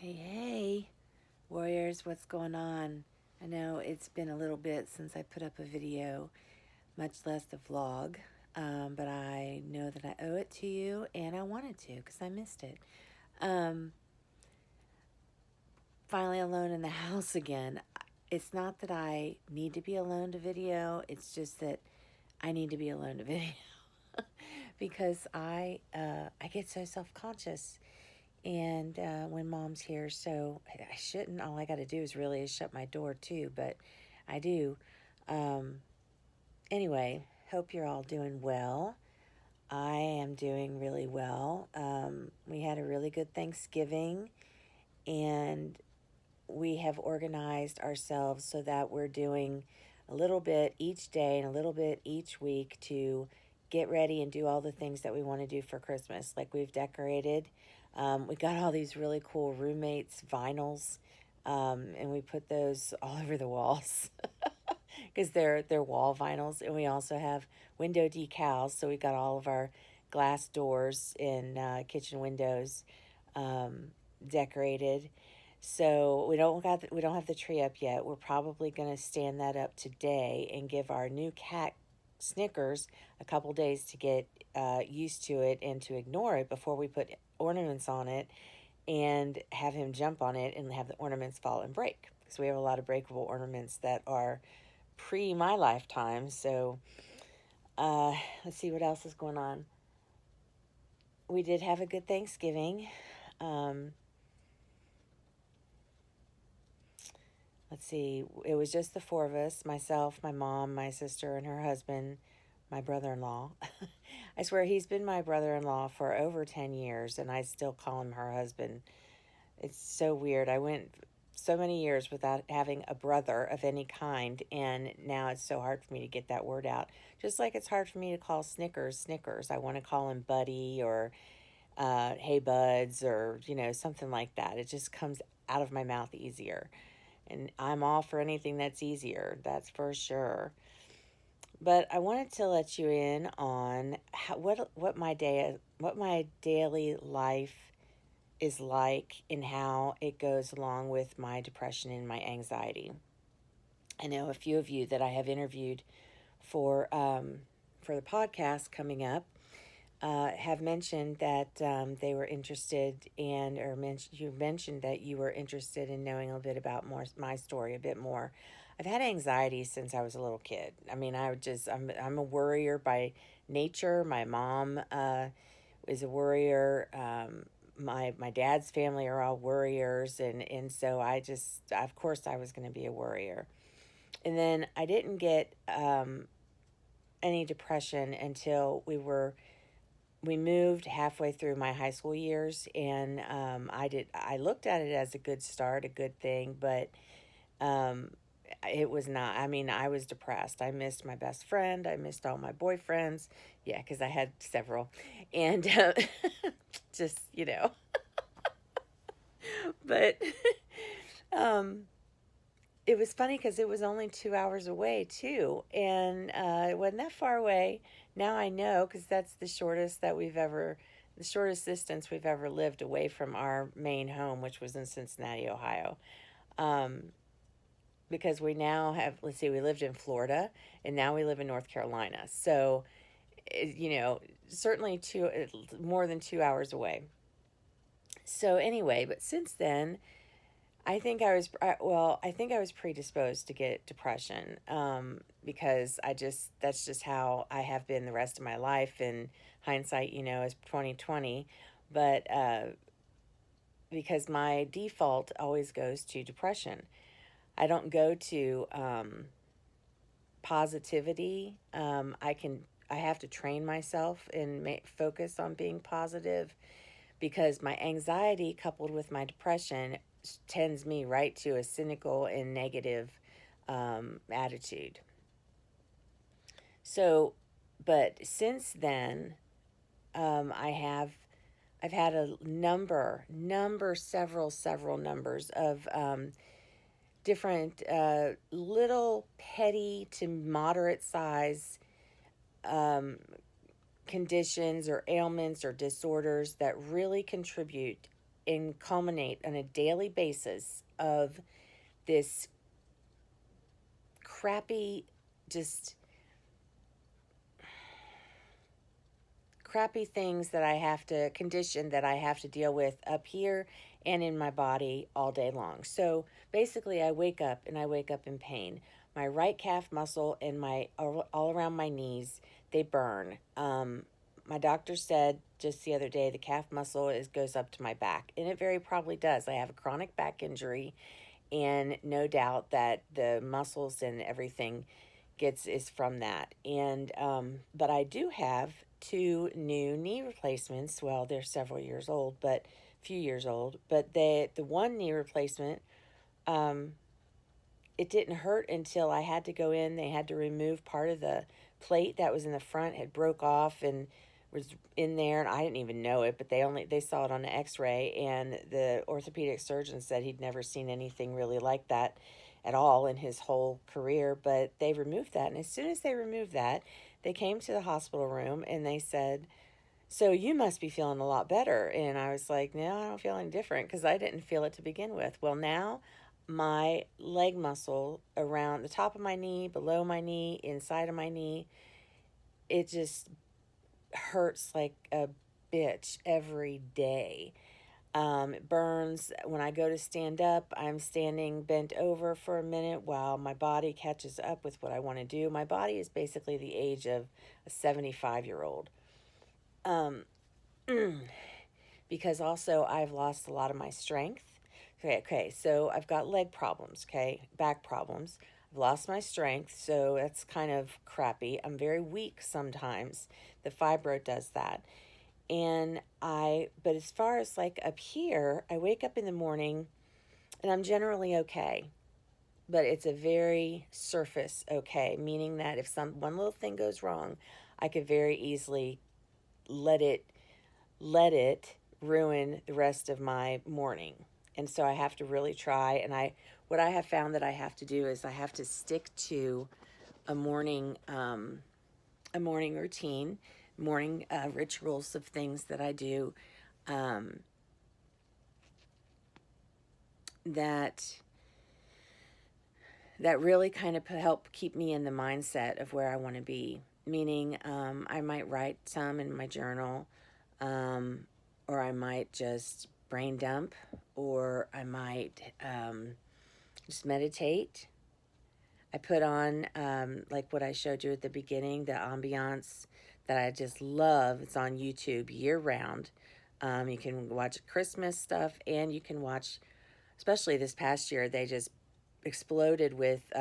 Hey, warriors, what's going on? I know it's been a little bit since I put up a video, much less the vlog, but I know that I owe it to you, and I wanted to because I missed it. Um, Finally alone in the house again. It's not that I need to be alone to video, it's just that I need to be alone to video because I get so self-conscious. And when mom's here, so I shouldn't. All I got to do is shut my door too, but I do. Um, anyway, hope you're all doing well. I am doing really well. We had a really good Thanksgiving, and we have organized ourselves so that we're doing a little bit each day and a little bit each week to get ready and do all the things that we want to do for Christmas. Like we've decorated. We got all these really cool roommates vinyls, and we put those all over the walls because they're wall vinyls. And we also have window decals. So we got all of our glass doors and kitchen windows decorated. So we don't have the tree up yet. We're probably going to stand that up today and give our new cat Snickers a couple days to get used to it and to ignore it before we put ornaments on it and have him jump on it and have the ornaments fall and break. Because we have a lot of breakable ornaments that are pre my lifetime. So let's see what else is going on. We did have a good Thanksgiving. Um, let's see, it was just the four of us, myself, my mom, my sister, and her husband, my brother-in-law. I swear he's been my brother-in-law for over 10 years, and I still call him her husband. It's so weird. I went so many years without having a brother of any kind, and now it's so hard for me to get that word out. Just like it's hard for me to call Snickers Snickers. I want to call him Buddy or Hey Buds or, something like that. It just comes out of my mouth easier. And I'm all for anything that's easier, that's for sure. But I wanted to let you in on what my daily life is like and how it goes along with my depression and my anxiety. I know a few of you that I have interviewed for the podcast coming up have mentioned that they were interested you mentioned that you were interested in knowing a little bit about my story a bit more. I've had anxiety since I was a little kid. I mean, I'm a worrier by nature. My mom is a worrier. My dad's family are all worriers, and so of course I was going to be a worrier. And then I didn't get any depression until we moved halfway through my high school years, and I looked at it as a good start, a good thing, but um, it was not. I mean, I was depressed. I missed my best friend. I missed all my boyfriends. Yeah, because I had several, and just but um, it was funny because it was only 2 hours away too, and it wasn't that far away. Now I know because that's the shortest distance we've ever lived away from our main home, which was in Cincinnati, Ohio. Um, because we now have, let's see, we lived in Florida, and now we live in North Carolina. So, certainly more than 2 hours away. So anyway, but since then, I think I was predisposed to get depression because that's just how I have been the rest of my life. And hindsight, is 2020, but because my default always goes to depression, I don't go to positivity. I have to train myself and focus on being positive because my anxiety coupled with my depression tends me right to a cynical and negative attitude. So, but since then, I've had a several numbers of different little petty to moderate size um, conditions or ailments or disorders that really contribute and culminate on a daily basis of this crappy, just crappy things that I have to condition that I have to deal with up here and in my body all day long. So basically, I wake up and I wake up in pain. My right calf muscle and my all around my knees, they burn. My doctor said just the other day the calf muscle goes up to my back, and it very probably does. I have a chronic back injury, and no doubt that the muscles and everything is from that. And but I do have two new knee replacements. Well, they're several years old, but few years old. But the one knee replacement, um, it didn't hurt until I had to go in. They had to remove part of the plate that was in the front, had broke off and was in there, and I didn't even know it, but they saw it on the x-ray, and the orthopedic surgeon said he'd never seen anything really like that at all in his whole career. But they removed that, and as soon as they removed that, they came to the hospital room and they said, so you must be feeling a lot better. And I was like, no, I don't feel any different, because I didn't feel it to begin with. Well, now my leg muscle around the top of my knee, below my knee, inside of my knee, it just hurts like a bitch every day. It burns. When I go to stand up, I'm standing bent over for a minute while my body catches up with what I want to do. My body is basically the age of a 75-year-old. Because also I've lost a lot of my strength. Okay, so I've got leg problems, okay, back problems. I've lost my strength, so that's kind of crappy. I'm very weak sometimes. The fibro does that. But as far as like up here, I wake up in the morning and I'm generally okay. But it's a very surface okay, meaning that if one little thing goes wrong, I could very easily let it ruin the rest of my morning. And so I have to really try. And what I have found that I have to do is I have to stick to a morning routine, morning rituals of things that I do that really kind of help keep me in the mindset of where I want to be. Meaning, I might write some in my journal, or I might just brain dump, or I might just meditate. I put on, like what I showed you at the beginning, the ambiance that I just love. It's on YouTube year round. You can watch Christmas stuff, and you can watch, especially this past year, they just exploded with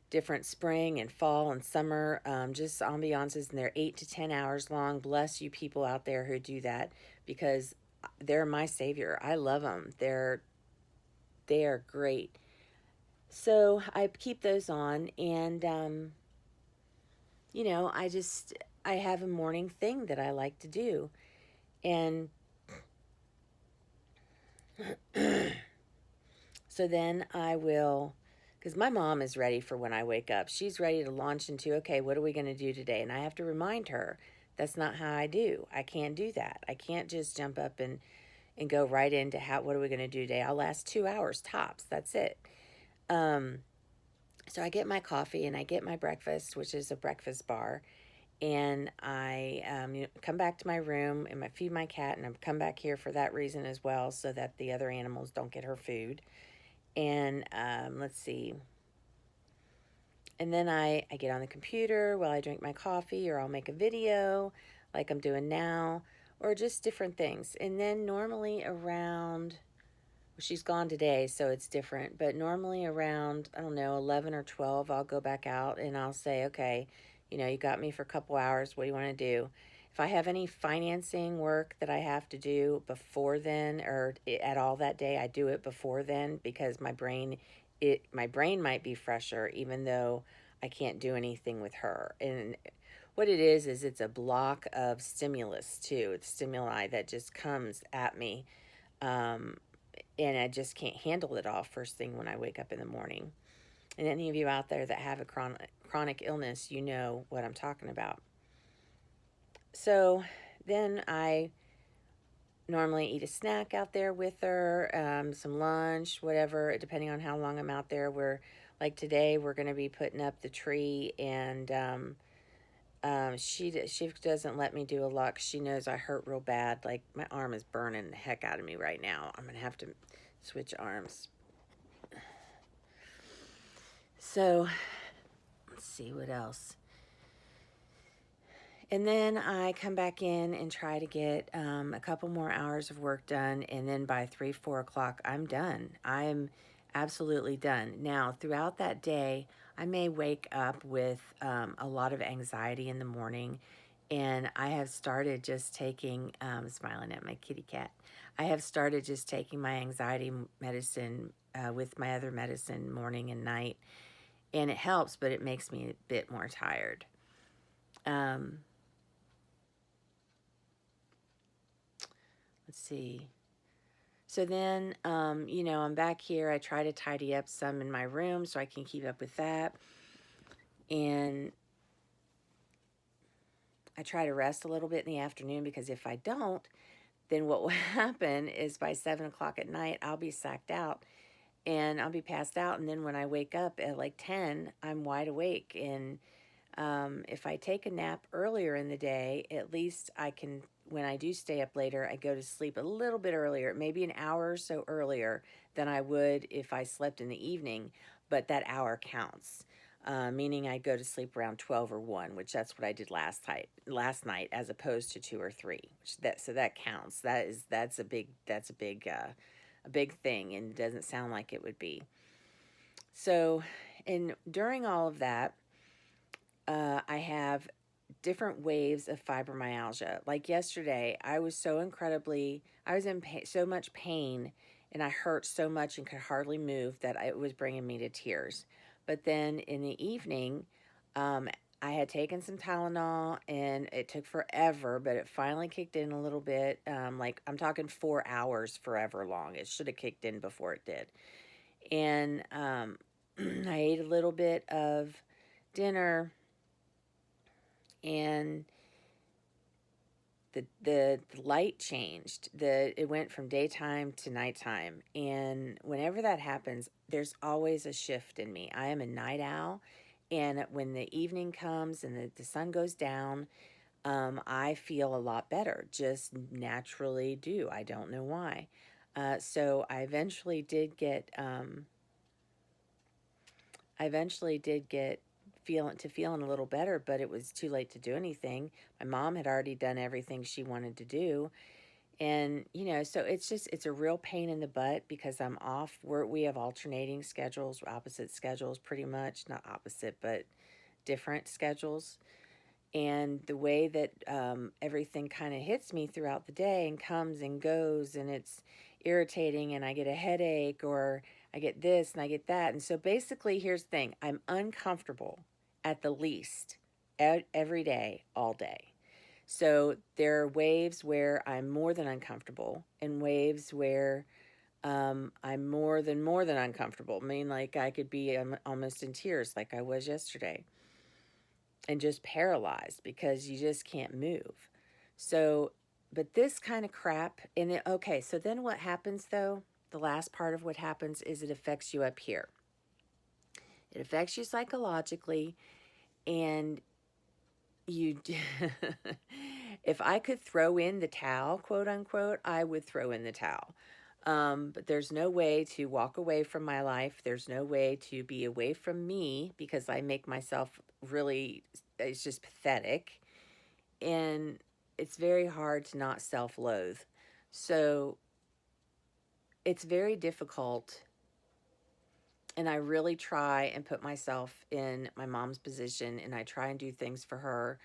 different spring and fall and summer just ambiances, and they're 8 to 10 hours long. Bless you people out there who do that, because they're my savior. I love them. They are great. So I keep those on, and I have a morning thing that I like to do. And so then I will, because my mom is ready for when I wake up. She's ready to launch into, okay, what are we going to do today? And I have to remind her that's not how I do. I can't do that. I can't just jump up and go right into what are we going to do today. I'll last 2 hours tops. That's it. So I get my coffee and I get my breakfast, which is a breakfast bar. And I come back to my room and I feed my cat, and I come back here for that reason as well, so that the other animals don't get her food. And let's see. And then I get on the computer while I drink my coffee, or I'll make a video like I'm doing now, or just different things. And then normally around, well, she's gone today, so it's different, but normally around, I don't know, 11 or 12, I'll go back out and I'll say, okay, you got me for a couple hours. What do you want to do? If I have any financing work that I have to do before then, or at all that day, I do it before then, because my brain might be fresher, even though I can't do anything with her. And what it is it's a block of stimulus too. It's stimuli that just comes at me, and I just can't handle it all first thing when I wake up in the morning. And any of you out there that have a chronic illness, you know what I'm talking about. So then normally eat a snack out there with her, some lunch, whatever, depending on how long I'm out there. Like today, we're going to be putting up the tree, and she doesn't let me do a lot 'cause she knows I hurt real bad. Like, my arm is burning the heck out of me right now. I'm going to have to switch arms. So, let's see what else. And then I come back in and try to get a couple more hours of work done. And then by 3, 4 o'clock, I'm done. I'm absolutely done. Now, throughout that day, I may wake up with a lot of anxiety in the morning. And I have started just taking, smiling at my kitty cat. I have started just taking my anxiety medicine with my other medicine morning and night. And it helps, but it makes me a bit more tired. Let's see. So then, I'm back here. I try to tidy up some in my room so I can keep up with that. And I try to rest a little bit in the afternoon, because if I don't, then what will happen is by 7 o'clock at night, I'll be sacked out and I'll be passed out. And then when I wake up at like 10, I'm wide awake. And if I take a nap earlier in the day, at least I can, when I do stay up later, I go to sleep a little bit earlier, maybe an hour or so earlier than I would if I slept in the evening, but that hour counts. Meaning I go to sleep around 12 or 1, which that's what I did last night, as opposed to 2 or 3. So that counts. That's a big thing, and it doesn't sound like it would be. So, and during all of that, I have different waves of fibromyalgia. Like yesterday, I was in so much pain, and I hurt so much and could hardly move that it was bringing me to tears. But then in the evening, I had taken some Tylenol, and it took forever, but it finally kicked in a little bit. Like, I'm talking 4 hours, forever long. It should have kicked in before it did. And I ate a little bit of dinner, and the light changed. It went from daytime to nighttime, and whenever that happens, there's always a shift in me. I am a night owl, and when the evening comes and the sun goes down, I feel a lot better. Just naturally do. I don't know why. So I eventually did get feeling a little better, but it was too late to do anything. My mom had already done everything she wanted to do. And, so it's a real pain in the butt, because I'm off. We have alternating schedules, opposite schedules, pretty much. Not opposite, but different schedules. And the way that everything kind of hits me throughout the day and comes and goes, and it's irritating, and I get a headache, or I get this and I get that. And so basically, here's the thing. I'm uncomfortable at the least every day, all day. So there are waves where I'm more than uncomfortable, and waves where I'm more than uncomfortable. I mean, like, I could be almost in tears, like I was yesterday, and just paralyzed because you just can't move. So, but this kind of crap, okay, so then what happens though? The last part of what happens is it affects you up here. It affects you psychologically, and you if I could throw in the towel, quote unquote, I would throw in the towel. But there's no way to walk away from my life. There's no way to be away from me, because I make myself really, it's just pathetic. And it's very hard to not self-loathe. So it's very difficult. And I really try and put myself in my mom's position, and I try and do things for her.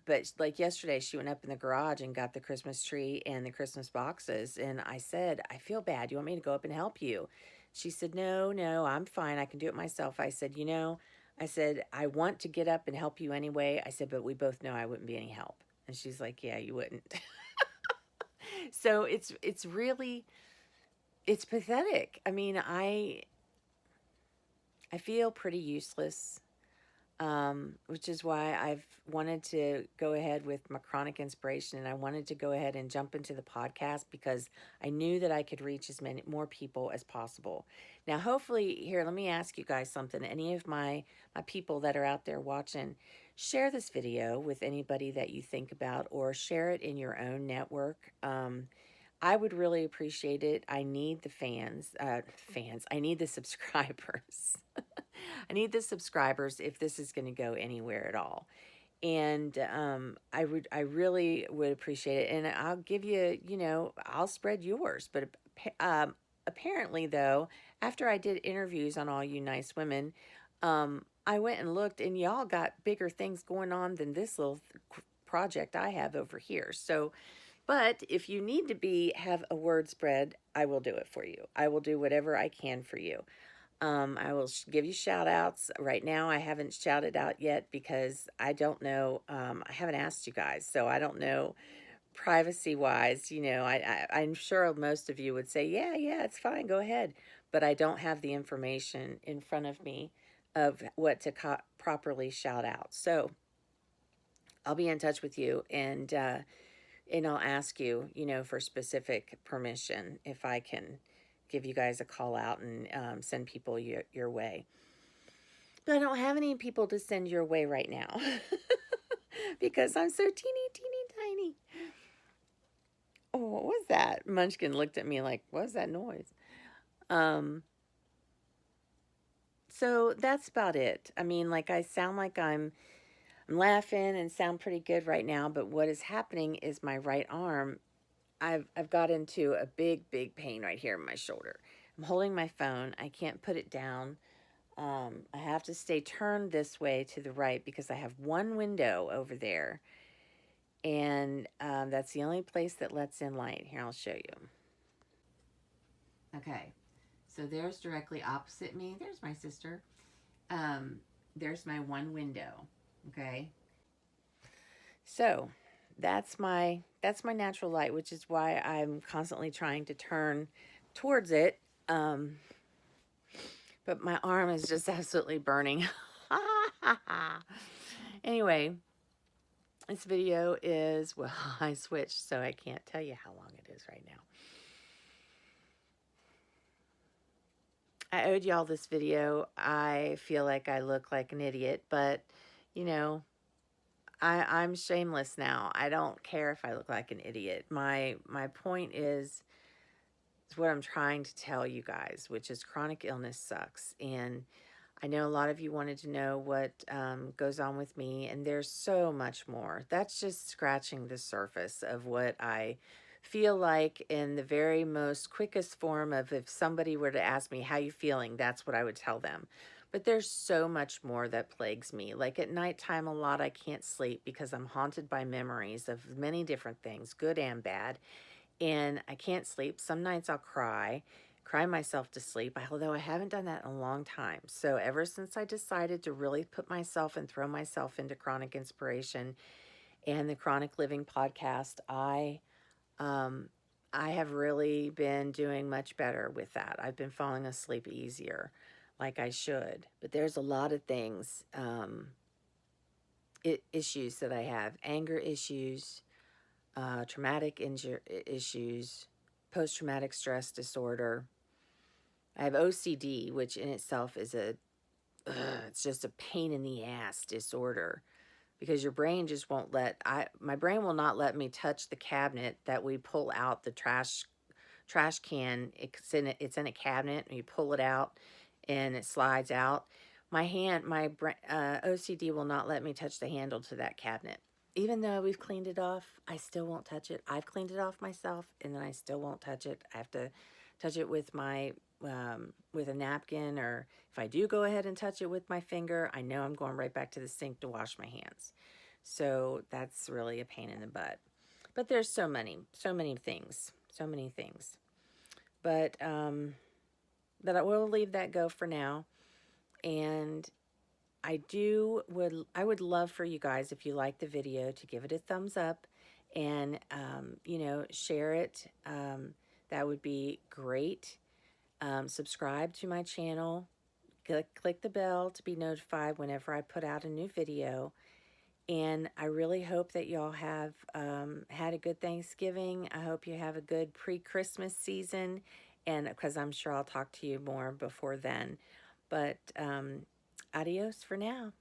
But like yesterday, she went up in the garage and got the Christmas tree and the Christmas boxes. And I said, I feel bad. You want me to go up and help you? She said, no, I'm fine. I can do it myself. I said, I want to get up and help you anyway. I said, but we both know I wouldn't be any help. And she's like, yeah, you wouldn't. So it's really, it's pathetic. I mean, I feel pretty useless. which is why I've wanted to go ahead with my chronic inspiration, and I wanted to go ahead and jump into the podcast because I knew that I could reach as many more people as possible. Now, hopefully, here, let me ask you guys something. Any of my people that are out there watching, share this video with anybody that you think about, or share it in your own network. I would really appreciate it. I need the fans. I need the subscribers. I need the subscribers if this is going to go anywhere at all. And I really would appreciate it. And I'll give you, I'll spread yours. But apparently, though, after I did interviews on All You Nice Women, I went and looked, and y'all got bigger things going on than this little project I have over here. So, but if you need to have a word spread, I will do it for you. I will do whatever I can for you. I will give you shout outs. Right now, I haven't shouted out yet because I don't know. I haven't asked you guys, so I don't know privacy wise. I'm sure most of you would say, yeah, it's fine, go ahead. But I don't have the information in front of me of what to properly shout out. So I'll be in touch with you, and I'll ask you, for specific permission if I can give you guys a call out and send people your way. But I don't have any people to send your way right now because I'm so teeny tiny. Oh, what was that? Munchkin looked at me like, what was that noise? So that's about it. I mean, like, I sound like I'm laughing and sound pretty good right now, but what is happening is my right arm, I've got into a big pain right here in my shoulder. I'm holding my phone. I can't put it down. I have to stay turned this way to the right because I have one window over there. And that's the only place that lets in light. Here, I'll show you. Okay. So there's directly opposite me. There's my sister. There's my one window. Okay. So that's my natural light, which is why I'm constantly trying to turn towards it. But my arm is just absolutely burning. Anyway, this video is, well, I switched, so I can't tell you how long it is right now. I owed y'all this video. I feel like I look like an idiot, but, I'm shameless now. I don't care if I look like an idiot. My point is what I'm trying to tell you guys, which is chronic illness sucks. And I know a lot of you wanted to know what goes on with me, and there's so much more. That's just scratching the surface of what I feel like in the very most quickest form of, if somebody were to ask me, how you feeling, that's what I would tell them. But there's so much more that plagues me. Like at nighttime a lot, I can't sleep because I'm haunted by memories of many different things, good and bad. And I can't sleep. Some nights I'll cry myself to sleep, although I haven't done that in a long time. So ever since I decided to really put myself and throw myself into chronic inspiration and the Chronic Living podcast, I have really been doing much better with that. I've been falling asleep easier, like I should. But there's a lot of things, issues that I have, anger issues, traumatic issues, post-traumatic stress disorder. I have OCD, which in itself is it's just a pain in the ass disorder because your brain just won't my brain will not let me touch the cabinet that we pull out the trash can. It's in a cabinet and you pull it out and it slides out. My OCD will not let me touch the handle to that cabinet. Even though we've cleaned it off, I still won't touch it. I've cleaned it off myself, and then I still won't touch it. I have to touch it with with a napkin, or if I do go ahead and touch it with my finger, I know I'm going right back to the sink to wash my hands. So that's really a pain in the butt. But there's so many things. But I will leave that go for now. And I would love for you guys, if you like the video, to give it a thumbs up and, share it. That would be great. Subscribe to my channel. click the bell to be notified whenever I put out a new video. And I really hope that y'all have had a good Thanksgiving. I hope you have a good pre-Christmas season, and because I'm sure I'll talk to you more before then. But adios for now.